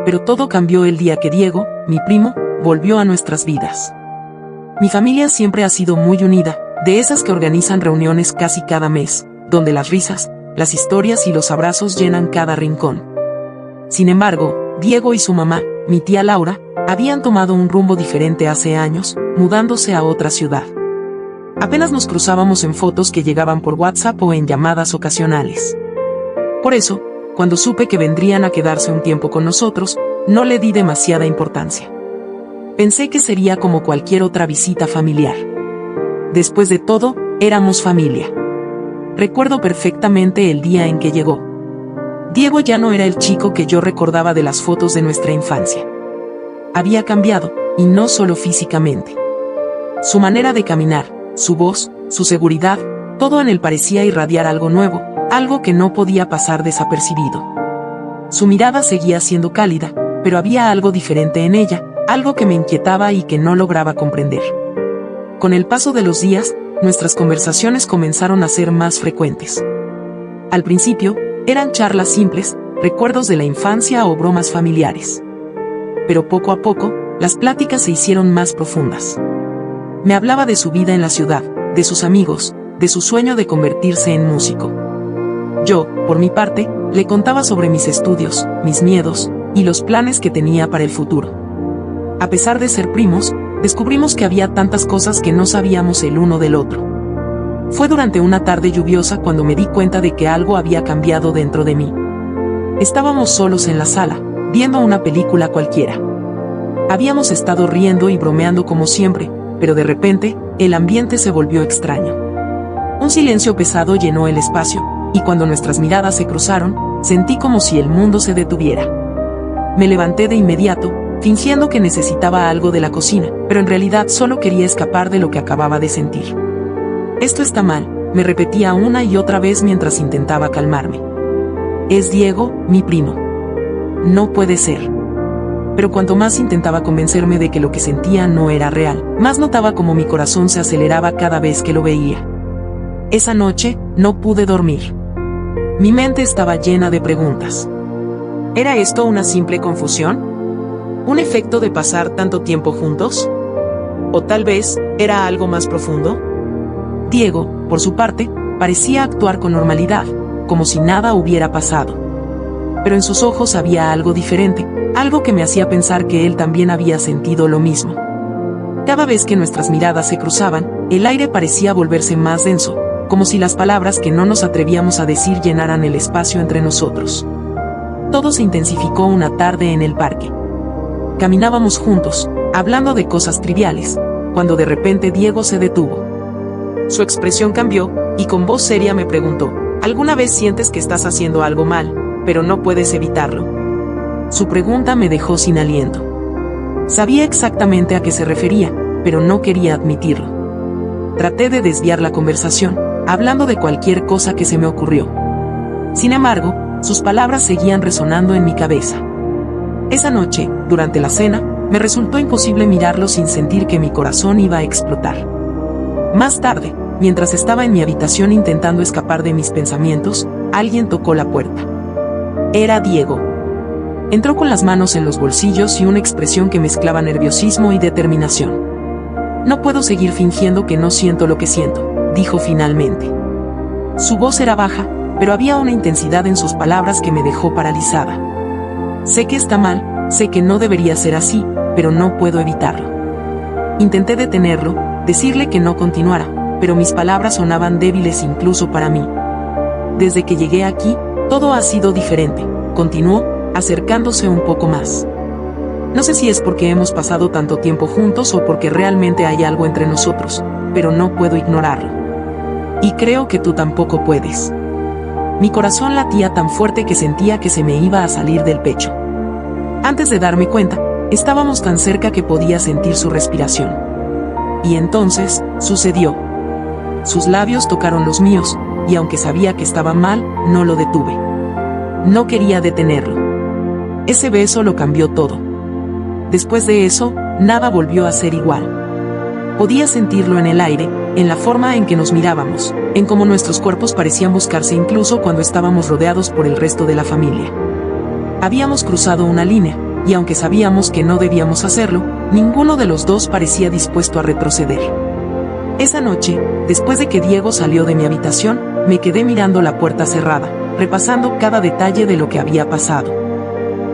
pero todo cambió el día que Diego, mi primo, volvió a nuestras vidas. Mi familia siempre ha sido muy unida, de esas que organizan reuniones casi cada mes, donde las risas, las historias y los abrazos llenan cada rincón. Sin embargo, Diego y su mamá, mi tía Laura, habían tomado un rumbo diferente hace años, mudándose a otra ciudad. Apenas nos cruzábamos en fotos que llegaban por WhatsApp o en llamadas ocasionales. Por eso, cuando supe que vendrían a quedarse un tiempo con nosotros, no le di demasiada importancia. Pensé que sería como cualquier otra visita familiar. Después de todo, éramos familia. Recuerdo perfectamente el día en que llegó. Diego ya no era el chico que yo recordaba de las fotos de nuestra infancia. Había cambiado, y no solo físicamente. Su manera de caminar, su voz, su seguridad, todo en él parecía irradiar algo nuevo, algo que no podía pasar desapercibido. Su mirada seguía siendo cálida, pero había algo diferente en ella, algo que me inquietaba y que no lograba comprender. Con el paso de los días, nuestras conversaciones comenzaron a ser más frecuentes. Al principio, eran charlas simples, recuerdos de la infancia o bromas familiares. Pero poco a poco, las pláticas se hicieron más profundas. Me hablaba de su vida en la ciudad, de sus amigos, de su sueño de convertirse en músico. Yo, por mi parte, le contaba sobre mis estudios, mis miedos, y los planes que tenía para el futuro. A pesar de ser primos, descubrimos que había tantas cosas que no sabíamos el uno del otro. Fue durante una tarde lluviosa cuando me di cuenta de que algo había cambiado dentro de mí. Estábamos solos en la sala, viendo una película cualquiera. Habíamos estado riendo y bromeando como siempre, pero de repente, el ambiente se volvió extraño. Un silencio pesado llenó el espacio, y cuando nuestras miradas se cruzaron, sentí como si el mundo se detuviera. Me levanté de inmediato, fingiendo que necesitaba algo de la cocina, pero en realidad solo quería escapar de lo que acababa de sentir. Esto está mal, me repetía una y otra vez mientras intentaba calmarme. Es Diego, mi primo. No puede ser. Pero cuanto más intentaba convencerme de que lo que sentía no era real, más notaba como mi corazón se aceleraba cada vez que lo veía. Esa noche, no pude dormir. Mi mente estaba llena de preguntas. ¿Era esto una simple confusión? ¿Un efecto de pasar tanto tiempo juntos? ¿O tal vez, era algo más profundo? Diego, por su parte, parecía actuar con normalidad, como si nada hubiera pasado. Pero en sus ojos había algo diferente, algo que me hacía pensar que él también había sentido lo mismo. Cada vez que nuestras miradas se cruzaban, el aire parecía volverse más denso, como si las palabras que no nos atrevíamos a decir llenaran el espacio entre nosotros. Todo se intensificó una tarde en el parque. Caminábamos juntos, hablando de cosas triviales, cuando de repente Diego se detuvo. Su expresión cambió, y con voz seria me preguntó, ¿alguna vez sientes que estás haciendo algo mal, pero no puedes evitarlo? Su pregunta me dejó sin aliento. Sabía exactamente a qué se refería, pero no quería admitirlo. Traté de desviar la conversación, hablando de cualquier cosa que se me ocurrió. Sin embargo, sus palabras seguían resonando en mi cabeza. Esa noche, durante la cena, me resultó imposible mirarlo sin sentir que mi corazón iba a explotar. Más tarde, mientras estaba en mi habitación intentando escapar de mis pensamientos, alguien tocó la puerta. Era Diego. Entró con las manos en los bolsillos y una expresión que mezclaba nerviosismo y determinación. No puedo seguir fingiendo que no siento lo que siento, dijo finalmente. Su voz era baja, pero había una intensidad en sus palabras que me dejó paralizada. Sé que está mal, sé que no debería ser así, pero no puedo evitarlo. Intenté detenerlo, decirle que no continuara, pero mis palabras sonaban débiles incluso para mí. Desde que llegué aquí, todo ha sido diferente, continuó, acercándose un poco más. No sé si es porque hemos pasado tanto tiempo juntos o porque realmente hay algo entre nosotros, pero no puedo ignorarlo. Y creo que tú tampoco puedes. Mi corazón latía tan fuerte que sentía que se me iba a salir del pecho. Antes de darme cuenta, estábamos tan cerca que podía sentir su respiración. Y entonces, sucedió. Sus labios tocaron los míos, y aunque sabía que estaba mal, no lo detuve. No quería detenerlo. Ese beso lo cambió todo. Después de eso, nada volvió a ser igual. Podía sentirlo en el aire, en la forma en que nos mirábamos, en cómo nuestros cuerpos parecían buscarse incluso cuando estábamos rodeados por el resto de la familia. Habíamos cruzado una línea, y aunque sabíamos que no debíamos hacerlo, ninguno de los dos parecía dispuesto a retroceder. Esa noche, después de que Diego salió de mi habitación, me quedé mirando la puerta cerrada, repasando cada detalle de lo que había pasado.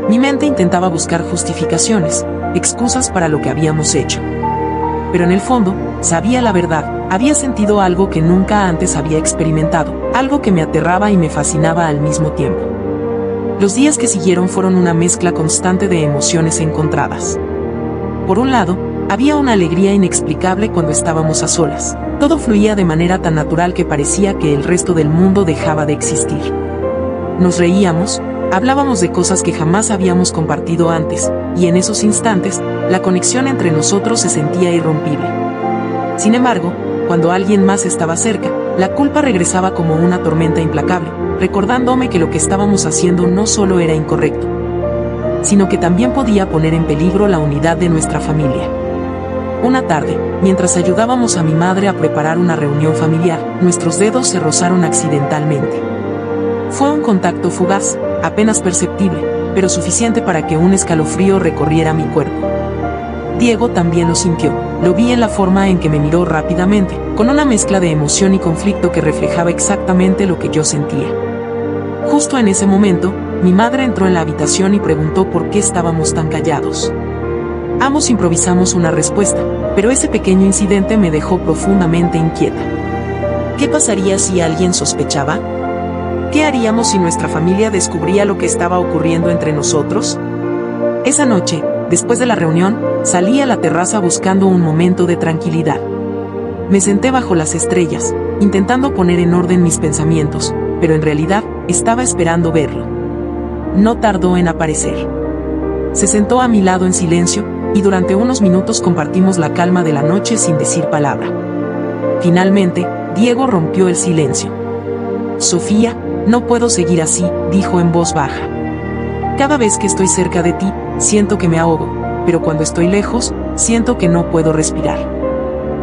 Mi mente intentaba buscar justificaciones, excusas para lo que habíamos hecho. Pero en el fondo, sabía la verdad, había sentido algo que nunca antes había experimentado, algo que me aterraba y me fascinaba al mismo tiempo. Los días que siguieron fueron una mezcla constante de emociones encontradas. Por un lado, había una alegría inexplicable cuando estábamos a solas. Todo fluía de manera tan natural que parecía que el resto del mundo dejaba de existir. Nos reíamos, hablábamos de cosas que jamás habíamos compartido antes, y en esos instantes, la conexión entre nosotros se sentía irrompible. Sin embargo, cuando alguien más estaba cerca, la culpa regresaba como una tormenta implacable, recordándome que lo que estábamos haciendo no solo era incorrecto, sino que también podía poner en peligro la unidad de nuestra familia. Una tarde, mientras ayudábamos a mi madre a preparar una reunión familiar, nuestros dedos se rozaron accidentalmente. Fue un contacto fugaz, apenas perceptible, pero suficiente para que un escalofrío recorriera mi cuerpo. Diego también lo sintió, lo vi en la forma en que me miró rápidamente, con una mezcla de emoción y conflicto que reflejaba exactamente lo que yo sentía. Justo en ese momento, mi madre entró en la habitación y preguntó por qué estábamos tan callados. Ambos improvisamos una respuesta, pero ese pequeño incidente me dejó profundamente inquieta. ¿Qué pasaría si alguien sospechaba? ¿Qué haríamos si nuestra familia descubría lo que estaba ocurriendo entre nosotros? Esa noche, después de la reunión, salí a la terraza buscando un momento de tranquilidad. Me senté bajo las estrellas, intentando poner en orden mis pensamientos, pero en realidad, estaba esperando verlo. No tardó en aparecer. Se sentó a mi lado en silencio, y durante unos minutos compartimos la calma de la noche sin decir palabra. Finalmente, Diego rompió el silencio. «Sofía, no puedo seguir así», dijo en voz baja. «Cada vez que estoy cerca de ti, siento que me ahogo, pero cuando estoy lejos, siento que no puedo respirar».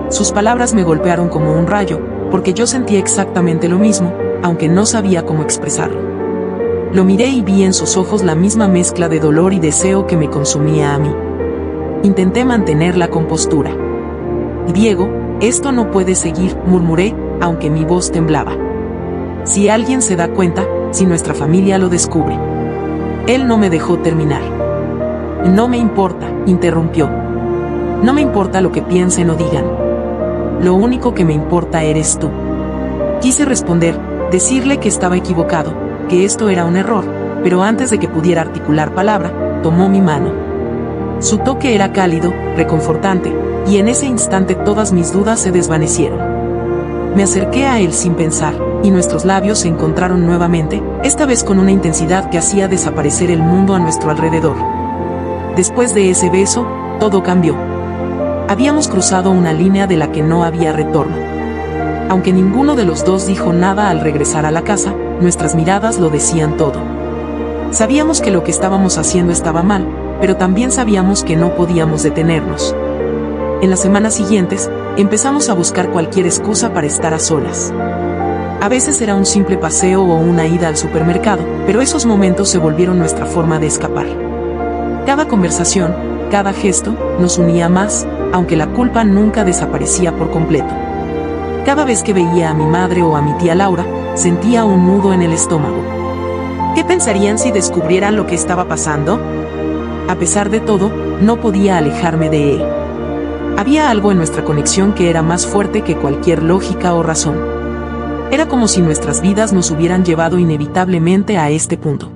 Sus palabras me golpearon como un rayo, porque yo sentía exactamente lo mismo, aunque no sabía cómo expresarlo. Lo miré y vi en sus ojos la misma mezcla de dolor y deseo que me consumía a mí. Intenté mantener la compostura. «Diego, esto no puede seguir», murmuré, aunque mi voz temblaba. «Si alguien se da cuenta, si nuestra familia lo descubre». Él no me dejó terminar. «No me importa», interrumpió. «No me importa lo que piensen o digan. Lo único que me importa eres tú». Quise responder, decirle que estaba equivocado, que esto era un error, pero antes de que pudiera articular palabra, tomó mi mano. Su toque era cálido, reconfortante, y en ese instante todas mis dudas se desvanecieron. Me acerqué a él sin pensar, y nuestros labios se encontraron nuevamente, esta vez con una intensidad que hacía desaparecer el mundo a nuestro alrededor. Después de ese beso, todo cambió. Habíamos cruzado una línea de la que no había retorno. Aunque ninguno de los dos dijo nada al regresar a la casa, nuestras miradas lo decían todo. Sabíamos que lo que estábamos haciendo estaba mal, pero también sabíamos que no podíamos detenernos. En las semanas siguientes, empezamos a buscar cualquier excusa para estar a solas. A veces era un simple paseo o una ida al supermercado, pero esos momentos se volvieron nuestra forma de escapar. Cada conversación, cada gesto, nos unía más, aunque la culpa nunca desaparecía por completo. Cada vez que veía a mi madre o a mi tía Laura, sentía un nudo en el estómago. ¿Qué pensarían si descubrieran lo que estaba pasando? A pesar de todo, no podía alejarme de él. Había algo en nuestra conexión que era más fuerte que cualquier lógica o razón. Era como si nuestras vidas nos hubieran llevado inevitablemente a este punto.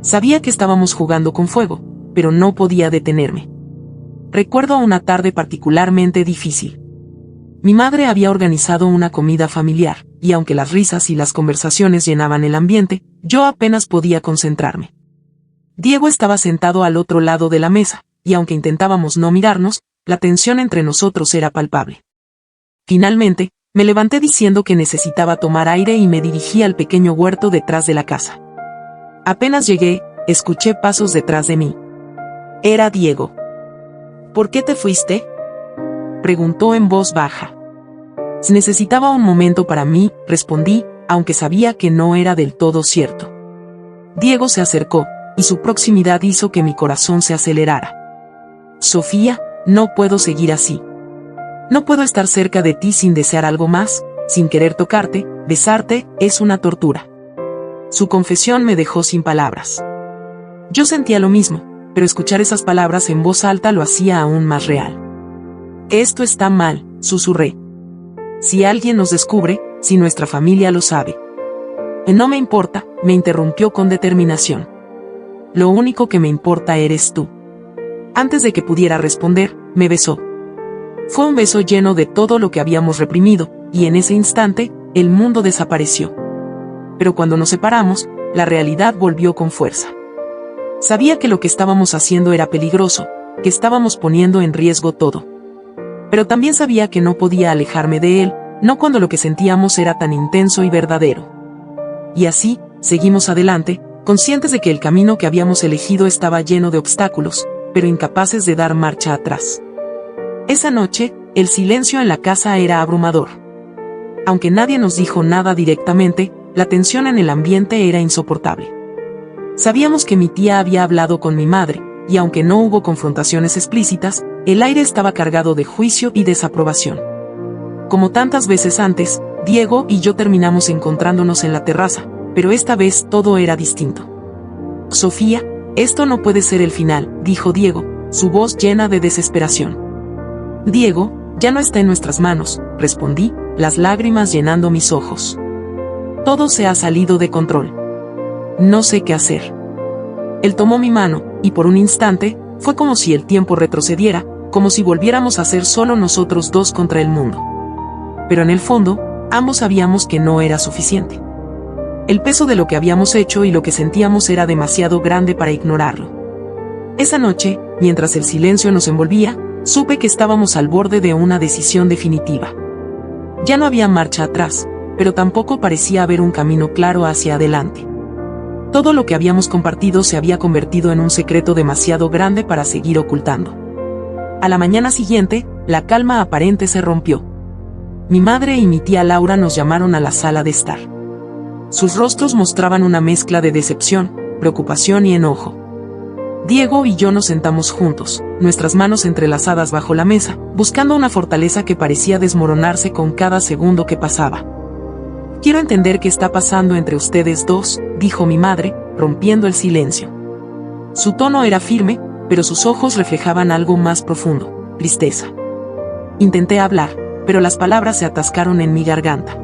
Sabía que estábamos jugando con fuego, pero no podía detenerme. Recuerdo una tarde particularmente difícil. Mi madre había organizado una comida familiar, y aunque las risas y las conversaciones llenaban el ambiente, yo apenas podía concentrarme. Diego estaba sentado al otro lado de la mesa, y aunque intentábamos no mirarnos, la tensión entre nosotros era palpable. Finalmente, me levanté diciendo que necesitaba tomar aire y me dirigí al pequeño huerto detrás de la casa. Apenas llegué, escuché pasos detrás de mí. Era Diego. ¿Por qué te fuiste?, preguntó en voz baja. Necesitaba un momento para mí, respondí, aunque sabía que no era del todo cierto. Diego se acercó, y su proximidad hizo que mi corazón se acelerara. Sofía, no puedo seguir así. No puedo estar cerca de ti sin desear algo más, sin querer tocarte, besarte, es una tortura. Su confesión me dejó sin palabras. Yo sentía lo mismo, pero escuchar esas palabras en voz alta lo hacía aún más real. Esto está mal, susurré. Si alguien nos descubre, si nuestra familia lo sabe. No me importa, me interrumpió con determinación. Lo único que me importa eres tú. Antes de que pudiera responder, me besó. Fue un beso lleno de todo lo que habíamos reprimido, y en ese instante, el mundo desapareció. Pero cuando nos separamos, la realidad volvió con fuerza. Sabía que lo que estábamos haciendo era peligroso, que estábamos poniendo en riesgo todo. Pero también sabía que no podía alejarme de él, no cuando lo que sentíamos era tan intenso y verdadero. Y así, seguimos adelante, conscientes de que el camino que habíamos elegido estaba lleno de obstáculos, pero incapaces de dar marcha atrás. Esa noche, el silencio en la casa era abrumador. Aunque nadie nos dijo nada directamente, la tensión en el ambiente era insoportable. Sabíamos que mi tía había hablado con mi madre, y aunque no hubo confrontaciones explícitas, el aire estaba cargado de juicio y desaprobación. Como tantas veces antes, Diego y yo terminamos encontrándonos en la terraza, pero esta vez todo era distinto. Sofía, esto no puede ser el final, dijo Diego, su voz llena de desesperación. Diego, ya no está en nuestras manos, respondí, las lágrimas llenando mis ojos. Todo se ha salido de control. No sé qué hacer. Él tomó mi mano, y por un instante, fue como si el tiempo retrocediera, como si volviéramos a ser solo nosotros dos contra el mundo. Pero en el fondo, ambos sabíamos que no era suficiente. El peso de lo que habíamos hecho y lo que sentíamos era demasiado grande para ignorarlo. Esa noche, mientras el silencio nos envolvía, supe que estábamos al borde de una decisión definitiva. Ya no había marcha atrás, pero tampoco parecía haber un camino claro hacia adelante. Todo lo que habíamos compartido se había convertido en un secreto demasiado grande para seguir ocultando. A la mañana siguiente, la calma aparente se rompió. Mi madre y mi tía Laura nos llamaron a la sala de estar. Sus rostros mostraban una mezcla de decepción, preocupación y enojo. Diego y yo nos sentamos juntos, nuestras manos entrelazadas bajo la mesa, buscando una fortaleza que parecía desmoronarse con cada segundo que pasaba. Quiero entender qué está pasando entre ustedes dos, dijo mi madre, rompiendo el silencio. Su tono era firme, pero sus ojos reflejaban algo más profundo, tristeza. Intenté hablar, pero las palabras se atascaron en mi garganta.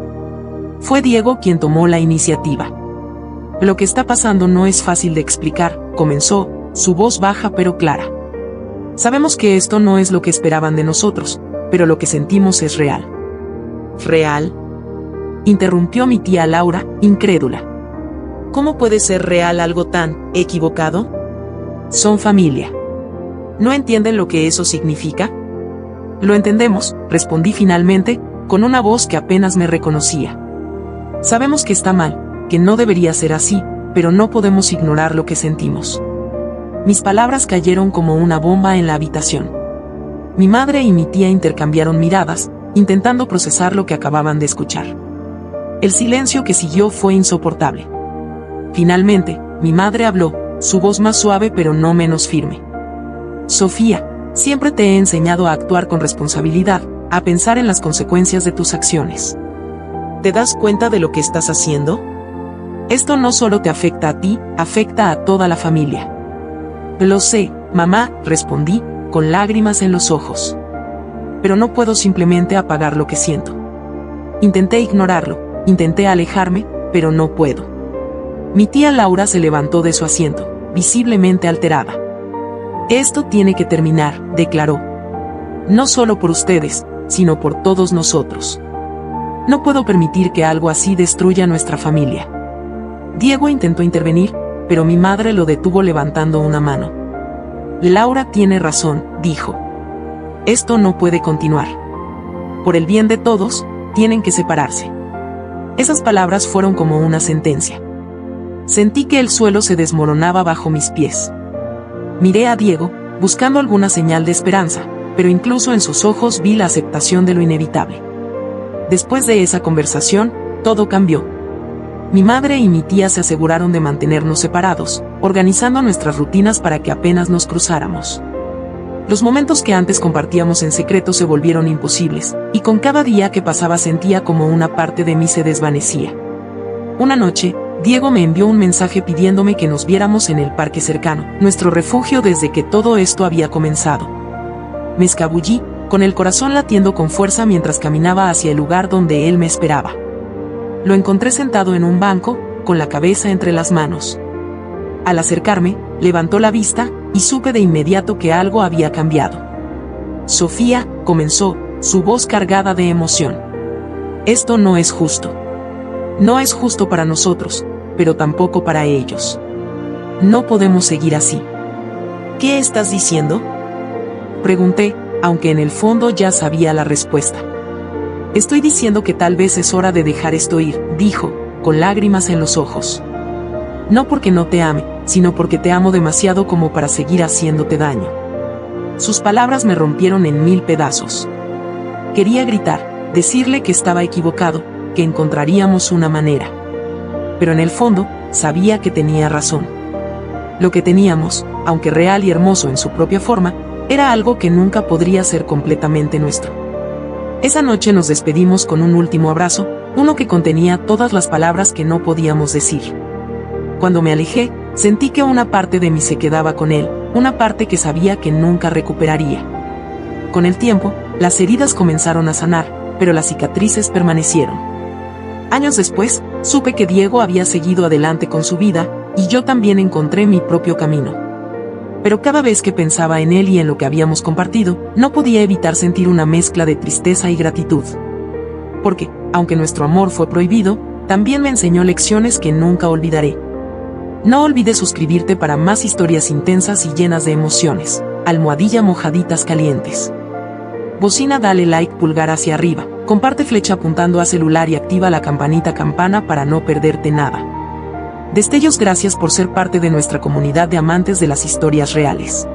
Fue Diego quien tomó la iniciativa. Lo que está pasando no es fácil de explicar, comenzó, su voz baja pero clara. Sabemos que esto no es lo que esperaban de nosotros, pero lo que sentimos es real. ¿Real?, interrumpió mi tía Laura, incrédula. ¿Cómo puede ser real algo tan equivocado? Son familia. ¿No entienden lo que eso significa? Lo entendemos, respondí finalmente, con una voz que apenas me reconocía. Sabemos que está mal, que no debería ser así, pero no podemos ignorar lo que sentimos. Mis palabras cayeron como una bomba en la habitación. Mi madre y mi tía intercambiaron miradas, intentando procesar lo que acababan de escuchar. El silencio que siguió fue insoportable. Finalmente, mi madre habló, su voz más suave pero no menos firme. Sofía, siempre te he enseñado a actuar con responsabilidad, a pensar en las consecuencias de tus acciones. ¿Te das cuenta de lo que estás haciendo? Esto no solo te afecta a ti, afecta a toda la familia. Lo sé, mamá, respondí, con lágrimas en los ojos. Pero no puedo simplemente apagar lo que siento. Intenté ignorarlo, intenté alejarme, pero no puedo. Mi tía Laura se levantó de su asiento, visiblemente alterada. Esto tiene que terminar, declaró. No solo por ustedes, sino por todos nosotros. No puedo permitir que algo así destruya nuestra familia. Diego intentó intervenir, pero mi madre lo detuvo levantando una mano. Laura tiene razón, dijo. Esto no puede continuar. Por el bien de todos, tienen que separarse. Esas palabras fueron como una sentencia. Sentí que el suelo se desmoronaba bajo mis pies. Miré a Diego, buscando alguna señal de esperanza, pero incluso en sus ojos vi la aceptación de lo inevitable. Después de esa conversación, todo cambió. Mi madre y mi tía se aseguraron de mantenernos separados, organizando nuestras rutinas para que apenas nos cruzáramos. Los momentos que antes compartíamos en secreto se volvieron imposibles, y con cada día que pasaba sentía como una parte de mí se desvanecía. Una noche, Diego me envió un mensaje pidiéndome que nos viéramos en el parque cercano, nuestro refugio desde que todo esto había comenzado. Me escabullí, con el corazón latiendo con fuerza mientras caminaba hacia el lugar donde él me esperaba. Lo encontré sentado en un banco, con la cabeza entre las manos. Al acercarme, levantó la vista, y supe de inmediato que algo había cambiado. Sofía, comenzó, su voz cargada de emoción. Esto no es justo. No es justo para nosotros, pero tampoco para ellos. No podemos seguir así. ¿Qué estás diciendo?, pregunté, aunque en el fondo ya sabía la respuesta. Estoy diciendo que tal vez es hora de dejar esto ir, dijo, con lágrimas en los ojos. No porque no te ame, sino porque te amo demasiado como para seguir haciéndote daño. Sus palabras me rompieron en 1000 pedazos. Quería gritar, decirle que estaba equivocado, que encontraríamos una manera. Pero en el fondo, sabía que tenía razón. Lo que teníamos, aunque real y hermoso en su propia forma, era algo que nunca podría ser completamente nuestro. Esa noche nos despedimos con un último abrazo, uno que contenía todas las palabras que no podíamos decir. Cuando me alejé, sentí que una parte de mí se quedaba con él, una parte que sabía que nunca recuperaría. Con el tiempo, las heridas comenzaron a sanar, pero las cicatrices permanecieron. Años después, supe que Diego había seguido adelante con su vida, y yo también encontré mi propio camino. Pero cada vez que pensaba en él y en lo que habíamos compartido, no podía evitar sentir una mezcla de tristeza y gratitud. Porque, aunque nuestro amor fue prohibido, también me enseñó lecciones que nunca olvidaré. No olvides suscribirte para más historias intensas y llenas de emociones. Almohadilla Mojaditas Calientes. Bocina, dale like, pulgar hacia arriba, comparte flecha apuntando a celular y activa la campanita campana para no perderte nada. Destellos, gracias por ser parte de nuestra comunidad de amantes de las historias reales.